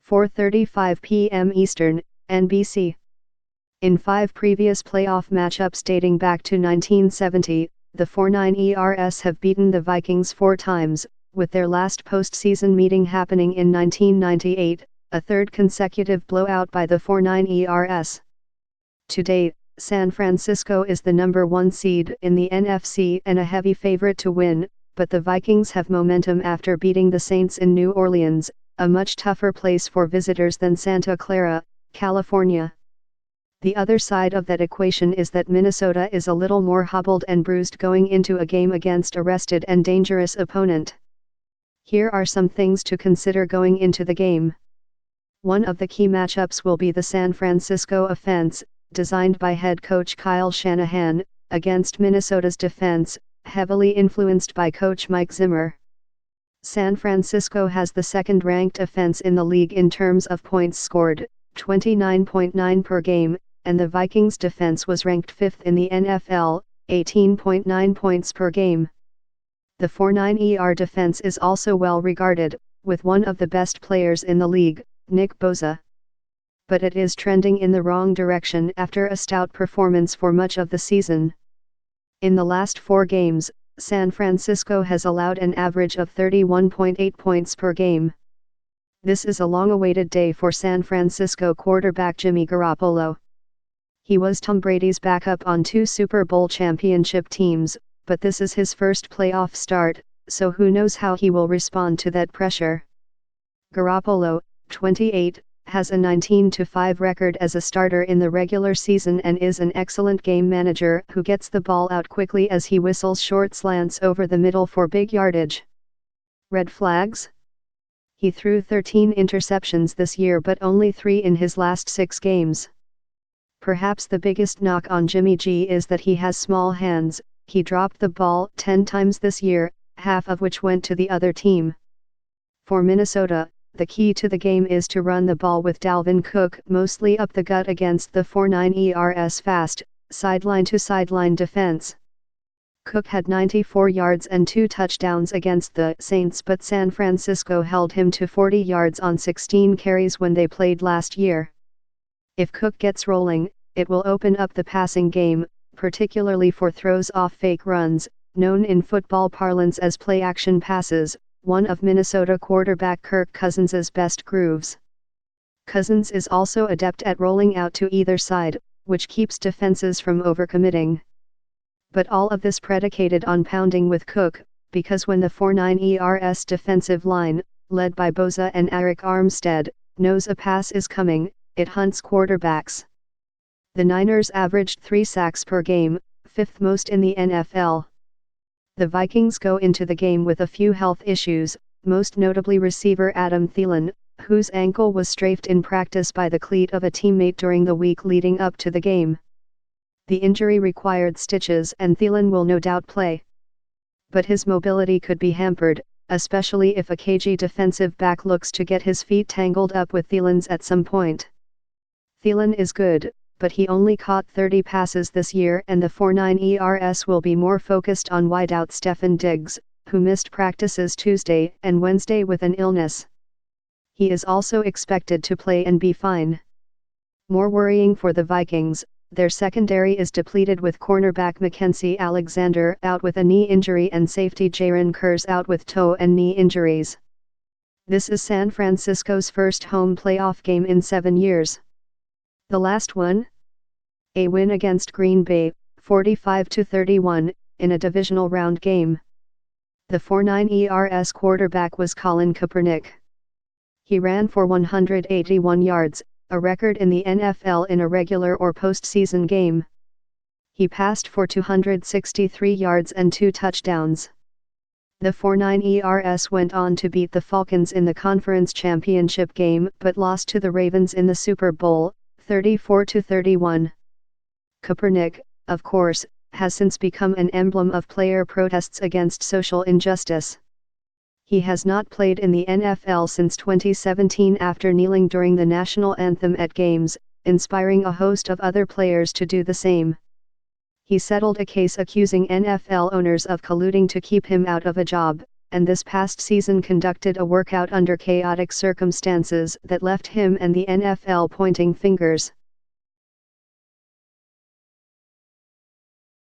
4:35 p.m. Eastern, NBC. In 5 previous playoff matchups dating back to 1970, the 49ers have beaten the Vikings 4 times, with their last postseason meeting happening in 1998, a third consecutive blowout by the 49ers. To date, San Francisco is the number 1 seed in the N.F.C. and a heavy favorite to win, but the Vikings have momentum after beating the Saints in New Orleans, a much tougher place for visitors than Santa Clara, California. The other side of that equation is that Minnesota is a little more hobbled and bruised going into a game against a rested and dangerous opponent. Here are some things to consider going into the game. One of the key matchups will be the San Francisco offense, designed by head coach Kyle Shanahan, against Minnesota's defense, heavily influenced by coach Mike Zimmer. San Francisco has the second-ranked offense in the league in terms of points scored, 29.9 per game, and the Vikings' defense was ranked 5th in the NFL, 18.9 points per game. The 49ers defense is also well regarded, with one of the best players in the league, Nick Bosa. But it is trending in the wrong direction after a stout performance for much of the season. In the last 4 games, San Francisco has allowed an average of 31.8 points per game. This is a long-awaited day for San Francisco quarterback Jimmy Garoppolo. He was Tom Brady's backup on 2 Super Bowl championship teams, but this is his first playoff start, so who knows how he will respond to that pressure. Garoppolo, 28, has a 19-5 record as a starter in the regular season and is an excellent game manager who gets the ball out quickly as he whistles short slants over the middle for big yardage. Red flags? He threw 13 interceptions this year but only 3 in his last 6 games. Perhaps the biggest knock on Jimmy G is that he has small hands. He dropped the ball 10 times this year, half of which went to the other team. For Minnesota, the key to the game is to run the ball with Dalvin Cook mostly up the gut against the 49ers fast, sideline-to-sideline defense. Cook had 94 yards and 2 touchdowns against the Saints, but San Francisco held him to 40 yards on 16 carries when they played last year. If Cook gets rolling, it will open up the passing game, particularly for throws off fake runs, known in football parlance as play-action passes, one of Minnesota quarterback Kirk Cousins' best grooves. Cousins is also adept at rolling out to either side, which keeps defenses from overcommitting. But all of this predicated on pounding with Cook, because when the 49ers defensive line, led by Bosa and Arik Armstead, knows a pass is coming, it hunts quarterbacks. The Niners averaged 3 sacks per game, 5th most in the NFL. The Vikings go into the game with a few health issues, most notably receiver Adam Thielen, whose ankle was strafed in practice by the cleat of a teammate during the week leading up to the game. The injury required stitches and Thielen will no doubt play. But his mobility could be hampered, especially if a cagey defensive back looks to get his feet tangled up with Thielen's at some point. Thielen is good, but he only caught 30 passes this year and the 49ers will be more focused on wideout Stefon Diggs, who missed practices Tuesday and Wednesday with an illness. He is also expected to play and be fine. More worrying for the Vikings, their secondary is depleted with cornerback Mackensie Alexander out with a knee injury and safety Jaron Kearse out with toe and knee injuries. This is San Francisco's first home playoff game in 7 years. The last one? A win against Green Bay, 45-31, in a divisional round game. The 49ers quarterback was Colin Kaepernick. He ran for 181 yards, a record in the NFL in a regular or postseason game. He passed for 263 yards and 2 touchdowns. The 49ers went on to beat the Falcons in the conference championship game but lost to the Ravens in the Super Bowl, 34-31. Kaepernick, of course, has since become an emblem of player protests against social injustice. He has not played in the NFL since 2017 after kneeling during the national anthem at games, inspiring a host of other players to do the same. He settled a case accusing NFL owners of colluding to keep him out of a job, and this past season conducted a workout under chaotic circumstances that left him and the NFL pointing fingers.